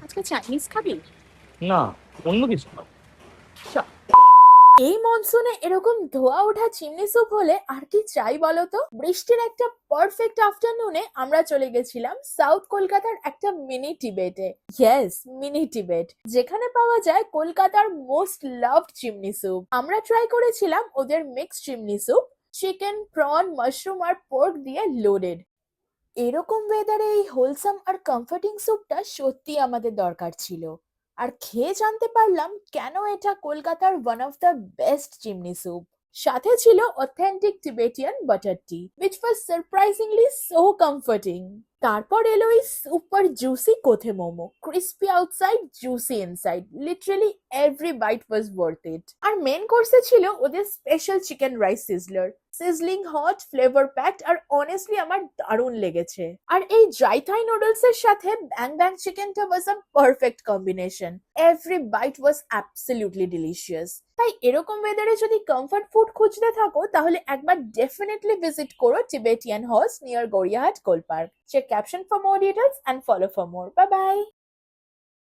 আজকে চাইনিজ খাবি? না, অন্য কিছু না। চ। এই মনসুনে এরকম ধোয়া ওঠা চিমনি স্যুপ হলে আর কি চাই বলতো। বৃষ্টির একটা পারফেক্ট আফটারনুনে আমরা চলে গেছিলাম সাউথ কলকাতার একটা মিনি টিবেটে। ইয়েস, মিনি টিবেট, যেখানে পাওয়া যায় কলকাতার মোস্ট লাভড চিমনি স্যুপ। আমরা ট্রাই করেছিলাম ওদের mix chimney soup, chicken, prawn, mushroom আর পোর্ক দিয়ে লোডেড। এরকম ওয়েদারে এই হোলসাম আর কমফর্টিং স্যুপটা সত্যি আমাদের দরকার ছিল। আর খেয়ে জানতে পারলাম কেন এটা কলকাতার one of the best chimney soup. সাথে ছিল authentic Tibetan butter tea, which was surprisingly so comforting. তারপর এলো এই সুপার জুসি কোথে momo, crispy outside, juicy inside, literally every bite was worth it. আর মেন কোর্সে ছিল ওদের special chicken rice sizzler, sizzling hot, flavour packed, আর অনেস্টলি আমার দারুণ লেগেছে। আর এই ড্রাই থাই নুডলস এর সাথে ব্যাং ব্যাং চিকেনটা was a perfect combination. Every bite was absolutely delicious. তাই এরকম ওয়েদারে যদি কমফর্ট ফুড খুঁজতে থাকো তাহলে একবার ডেফিনেটলি ভিজিট করো Tibetan house near Gariahat Gol Park. Check caption for more details and follow for more. Bye by.